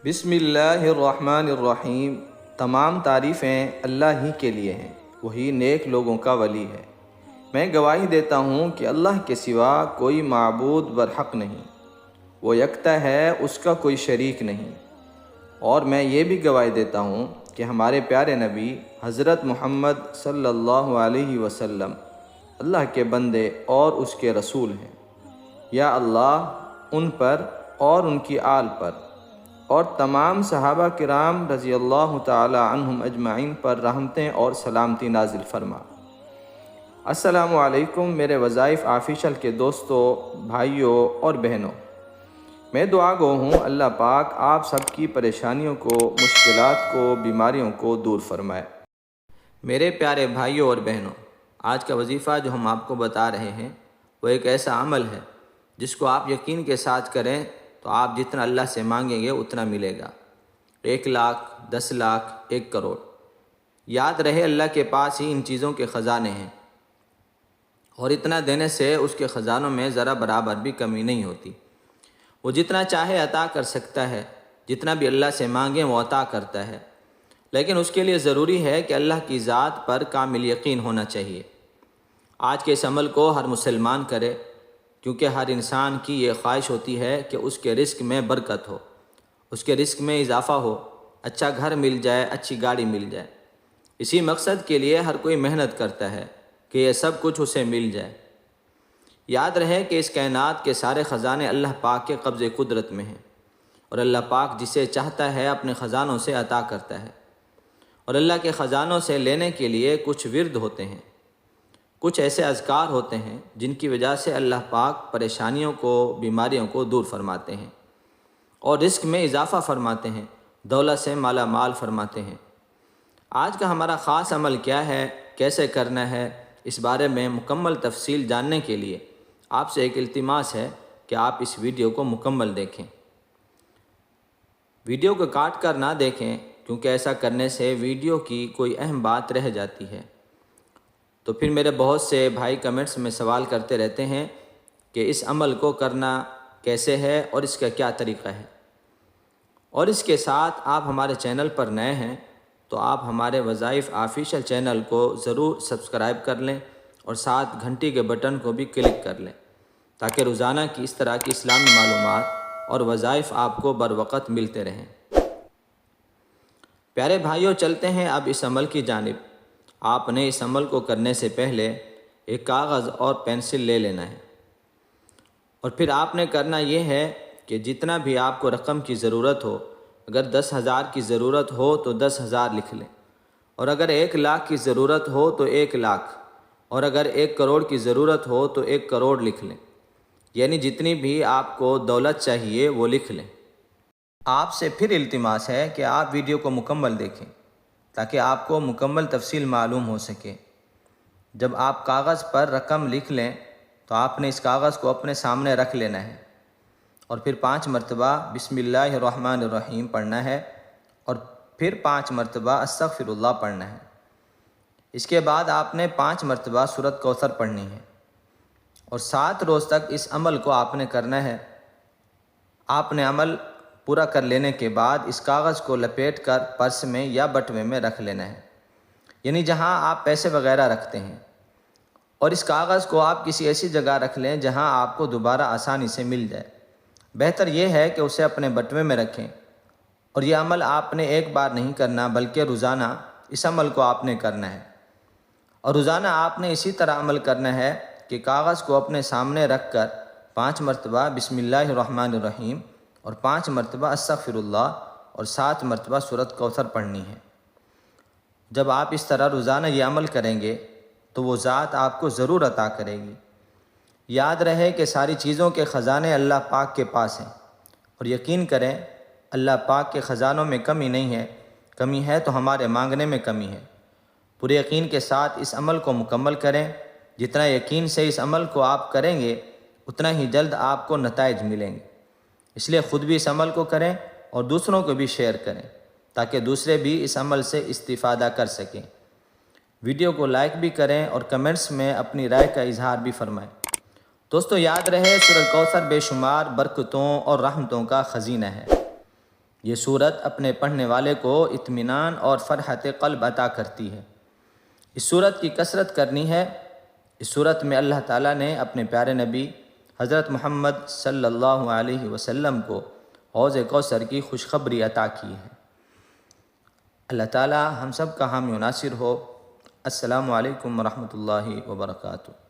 بسم اللہ الرحمن الرحیم۔ تمام تعریفیں اللہ ہی کے لیے ہیں، وہی نیک لوگوں کا ولی ہے۔ میں گواہی دیتا ہوں کہ اللہ کے سوا کوئی معبود برحق نہیں، وہ یکتا ہے، اس کا کوئی شریک نہیں۔ اور میں یہ بھی گواہی دیتا ہوں کہ ہمارے پیارے نبی حضرت محمد صلی اللہ علیہ وسلم اللہ کے بندے اور اس کے رسول ہیں۔ یا اللہ ان پر اور ان کی آل پر اور تمام صحابہ کرام رضی اللہ تعالی عنہم اجمعین پر رحمتیں اور سلامتی نازل فرما۔ السلام علیکم میرے وظائف آفیشل کے دوستوں، بھائیوں اور بہنوں۔ میں دعا گو ہوں اللہ پاک آپ سب کی پریشانیوں کو، مشکلات کو، بیماریوں کو دور فرمائے۔ میرے پیارے بھائیوں اور بہنوں، آج کا وظیفہ جو ہم آپ کو بتا رہے ہیں وہ ایک ایسا عمل ہے جس کو آپ یقین کے ساتھ کریں تو آپ جتنا اللہ سے مانگیں گے اتنا ملے گا۔ 1 لاکھ، 10 لاکھ، 1 کروڑ۔ یاد رہے اللہ کے پاس ہی ان چیزوں کے خزانے ہیں، اور اتنا دینے سے اس کے خزانوں میں ذرا برابر بھی کمی نہیں ہوتی۔ وہ جتنا چاہے عطا کر سکتا ہے، جتنا بھی اللہ سے مانگیں وہ عطا کرتا ہے، لیکن اس کے لیے ضروری ہے کہ اللہ کی ذات پر کامل یقین ہونا چاہیے۔ آج کے اس عمل کو ہر مسلمان کرے، کیونکہ ہر انسان کی یہ خواہش ہوتی ہے کہ اس کے رزق میں برکت ہو، اس کے رزق میں اضافہ ہو، اچھا گھر مل جائے، اچھی گاڑی مل جائے۔ اسی مقصد کے لیے ہر کوئی محنت کرتا ہے کہ یہ سب کچھ اسے مل جائے۔ یاد رہے کہ اس کائنات کے سارے خزانے اللہ پاک کے قبض قدرت میں ہیں، اور اللہ پاک جسے چاہتا ہے اپنے خزانوں سے عطا کرتا ہے۔ اور اللہ کے خزانوں سے لینے کے لیے کچھ ورد ہوتے ہیں، کچھ ایسے اذکار ہوتے ہیں جن کی وجہ سے اللہ پاک پریشانیوں کو، بیماریوں کو دور فرماتے ہیں، اور رزق میں اضافہ فرماتے ہیں، دولت سے مالا مال فرماتے ہیں۔ آج کا ہمارا خاص عمل کیا ہے، کیسے کرنا ہے، اس بارے میں مکمل تفصیل جاننے کے لیے آپ سے ایک التماس ہے کہ آپ اس ویڈیو کو مکمل دیکھیں۔ ویڈیو کو کاٹ کر نہ دیکھیں، کیونکہ ایسا کرنے سے ویڈیو کی کوئی اہم بات رہ جاتی ہے۔ تو پھر میرے بہت سے بھائی کمنٹس میں سوال کرتے رہتے ہیں کہ اس عمل کو کرنا کیسے ہے اور اس کا کیا طریقہ ہے۔ اور اس کے ساتھ آپ ہمارے چینل پر نئے ہیں تو آپ ہمارے وظائف آفیشل چینل کو ضرور سبسکرائب کر لیں اور ساتھ گھنٹی کے بٹن کو بھی کلک کر لیں، تاکہ روزانہ کی اس طرح کی اسلامی معلومات اور وظائف آپ کو بروقت ملتے رہیں۔ پیارے بھائیوں، چلتے ہیں اب اس عمل کی جانب۔ آپ نے اس عمل کو کرنے سے پہلے ایک کاغذ اور پینسل لے لینا ہے، اور پھر آپ نے کرنا یہ ہے کہ جتنا بھی آپ کو رقم کی ضرورت ہو، اگر 10,000 کی ضرورت ہو تو 10,000 لکھ لیں، اور اگر 1 لاکھ کی ضرورت ہو تو 1 لاکھ، اور اگر 1 کروڑ کی ضرورت ہو تو 1 کروڑ لکھ لیں، یعنی جتنی بھی آپ کو دولت چاہیے وہ لکھ لیں۔ آپ سے پھر التماس ہے کہ آپ ویڈیو کو مکمل دیکھیں تاکہ آپ کو مکمل تفصیل معلوم ہو سکے۔ جب آپ کاغذ پر رقم لکھ لیں تو آپ نے اس کاغذ کو اپنے سامنے رکھ لینا ہے، اور پھر 5 مرتبہ بسم اللہ الرحمن الرحیم پڑھنا ہے، اور پھر 5 مرتبہ استغفر اللہ پڑھنا ہے۔ اس کے بعد آپ نے 5 مرتبہ سورۃ کوثر پڑھنی ہے، اور 7 روز تک اس عمل کو آپ نے کرنا ہے۔ آپ نے عمل پورا کر لینے کے بعد اس کاغذ کو لپیٹ کر پرس میں یا بٹوے میں رکھ لینا ہے، یعنی جہاں آپ پیسے وغیرہ رکھتے ہیں، اور اس کاغذ کو آپ کسی ایسی جگہ رکھ لیں جہاں آپ کو دوبارہ آسانی سے مل جائے۔ بہتر یہ ہے کہ اسے اپنے بٹوے میں رکھیں، اور یہ عمل آپ نے ایک بار نہیں کرنا بلکہ روزانہ اس عمل کو آپ نے کرنا ہے، اور روزانہ آپ نے اسی طرح عمل کرنا ہے کہ کاغذ کو اپنے سامنے رکھ کر 5 مرتبہ بسم اللہ الرحمن الرحیم اور 5 مرتبہ استغفر اللہ اور 7 مرتبہ سورۃ کوثر پڑھنی ہے۔ جب آپ اس طرح روزانہ یہ عمل کریں گے تو وہ ذات آپ کو ضرور عطا کرے گی۔ یاد رہے کہ ساری چیزوں کے خزانے اللہ پاک کے پاس ہیں، اور یقین کریں اللہ پاک کے خزانوں میں کمی نہیں ہے، کمی ہے تو ہمارے مانگنے میں کمی ہے۔ پورے یقین کے ساتھ اس عمل کو مکمل کریں۔ جتنا یقین سے اس عمل کو آپ کریں گے اتنا ہی جلد آپ کو نتائج ملیں گے۔ اس لیے خود بھی اس عمل کو کریں اور دوسروں کو بھی شیئر کریں، تاکہ دوسرے بھی اس عمل سے استفادہ کر سکیں۔ ویڈیو کو لائک بھی کریں اور کمنٹس میں اپنی رائے کا اظہار بھی فرمائیں۔ دوستو، یاد رہے سورۃ کوثر بے شمار برکتوں اور رحمتوں کا خزینہ ہے۔ یہ صورت اپنے پڑھنے والے کو اطمینان اور فرحت قلب عطا کرتی ہے۔ اس صورت کی کثرت کرنی ہے۔ اس صورت میں اللہ تعالیٰ نے اپنے پیارے نبی حضرت محمد صلی اللہ علیہ وسلم کو حوض کوثر کی خوشخبری عطا کی ہے۔ اللہ تعالیٰ ہم سب کا حامی و ناصر ہو۔ السلام علیکم ورحمۃ اللہ وبرکاتہ۔